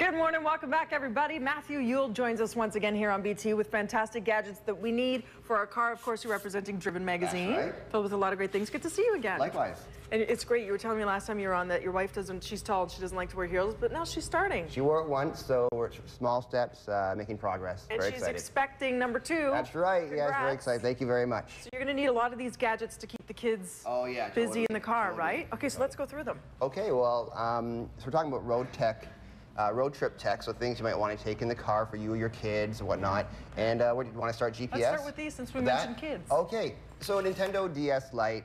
Good morning, welcome back everybody. Matthew Yuill joins us once again here on BT with fantastic gadgets that we need for our car. Of course, you're representing Driven Magazine, right. Filled with a lot of great things. Good to see you again. Likewise. And it's great, you were telling me last time you were on that your wife doesn't, she's tall, she doesn't like to wear heels, but now she's starting. She wore it once, so we're small steps, making progress. And very she's excited. expecting number 2. That's right, Congrats. yes, very excited. Thank you very much. So you're going to need a lot of these gadgets to keep the kids busy totally. in the car, right? Okay, so let's go through them. Okay, well, so we're talking about road trip tech, so things you might want to take in the car for you or your kids and whatnot. And what do you want to start GPS? Let's start with these since we mentioned kids. Okay, so a Nintendo DS Lite,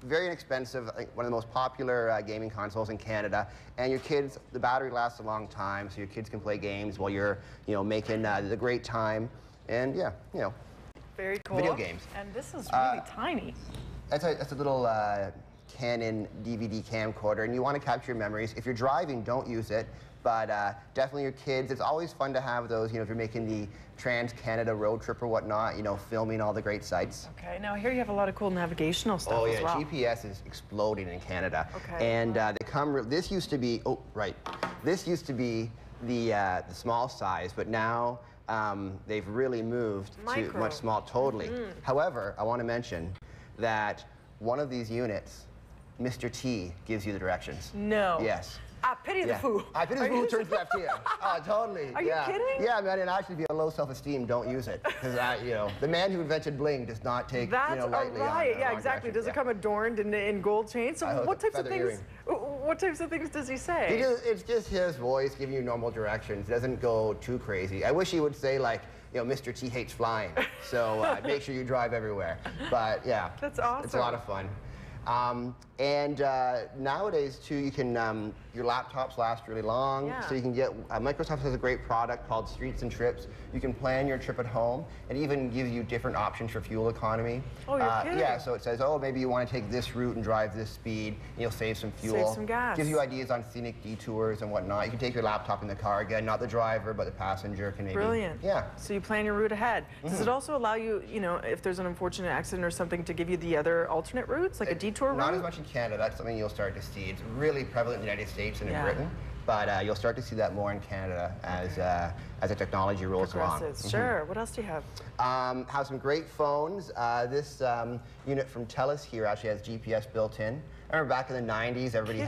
very inexpensive, I think one of the most popular gaming consoles in Canada. And your kids, the battery lasts a long time, so your kids can play games while you're, making the great time. And yeah, very cool. Video games. And this is really tiny. That's a little Canon DVD camcorder, and you want to capture your memories. If you're driving, don't use it, but definitely your kids. It's always fun to have those, if you're making the Trans-Canada road trip or whatnot, filming all the great sites. Okay, now here you have a lot of cool navigational stuff as well. GPS is exploding in Canada. Okay. And this used to be, this used to be the small size, but now they've really moved to much small, totally. However, I want to mention that one of these units, Mr. T, gives you the directions. No. Yes. I pity the fool. I pity the fool who turns left here. Oh, totally. Are you kidding? Yeah, man, and actually, if you have low self-esteem, don't use it. Because, the man who invented bling does not take, lightly right. on Yeah, exactly. Does it come adorned in gold chains? So what types of things? Earring. What types of things does he say? It's just his voice giving you normal directions. It doesn't go too crazy. I wish he would say, like, Mr. T hates flying, so make sure you drive everywhere. But yeah, that's awesome. It's a lot of fun. Nowadays too, you can your laptops last really long, so you can get Microsoft has a great product called Streets and Trips. You can plan your trip at home. It even gives you different options for fuel economy. Oh, you're kidding. Yeah, so it says, oh, maybe you want to take this route and drive this speed, and you'll save some fuel. Save some gas. Gives you ideas on scenic detours and whatnot. You can take your laptop in the car again, not the driver, but the passenger can maybe. Brilliant. Yeah. So you plan your route ahead. Does it also allow you, if there's an unfortunate accident or something, to give you the other alternate routes, like a detour route? Not as much in Canada. That's something you'll start to see. It's really prevalent in the United States and in Britain, but you'll start to see that more in Canada as the technology rolls along. Sure. What else do you have? Have some great phones. This unit from TELUS here actually has GPS built in. I remember back in the 90s, everybody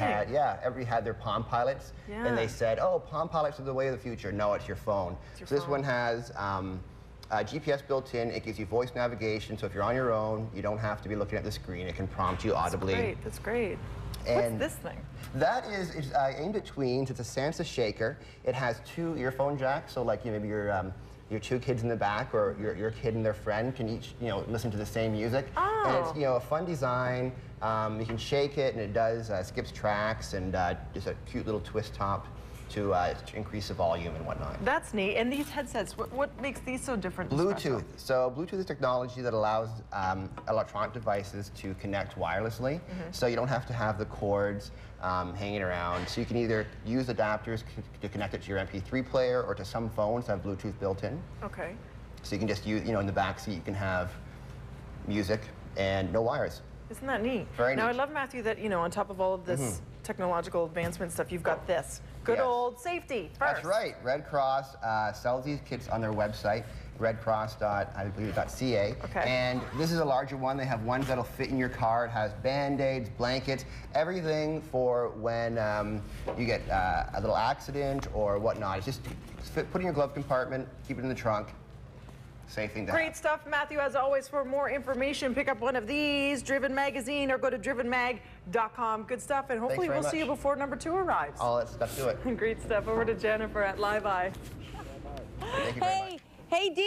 had their Palm Pilots, and they said, oh, Palm Pilots are the way of the future. No, it's your phone. This one has GPS built in. It gives you voice navigation, so if you're on your own, you don't have to be looking at the screen. It can prompt you audibly. That's great. And what's this thing? That is aimed at tweens. It's a Sansa shaker. It has 2 earphone jacks, so like maybe your 2 kids in the back or your kid and their friend can each listen to the same music. Oh. And it's a fun design. You can shake it and it does skips tracks and just a cute little twist top to increase the volume and whatnot. That's neat. And these headsets, what makes these so different? Bluetooth. So Bluetooth is technology that allows electronic devices to connect wirelessly. So you don't have to have the cords hanging around. So you can either use adapters to connect it to your MP3 player or to some phones that have Bluetooth built in. Okay. So you can just use, in the back seat, you can have music and no wires. Isn't that neat? Very neat. Now, I love, Matthew, that, on top of all of this technological advancement stuff, you've got this. Good old safety first. That's right. Red Cross sells these kits on their website, redcross.ca. Okay. And this is a larger one. They have ones that'll fit in your car. It has Band-Aids, blankets, everything for when you get a little accident or whatnot. It's just put it in your glove compartment, keep it in the trunk. Safe thing to have. Great stuff, Matthew. As always, for more information, pick up one of these, Driven Magazine, or go to drivenmag.com. Good stuff, and hopefully we'll see you before number 2 arrives. Oh, let's do it. Great stuff. Over to Jennifer at Live Eye. Thank you very much. Hey, Dee.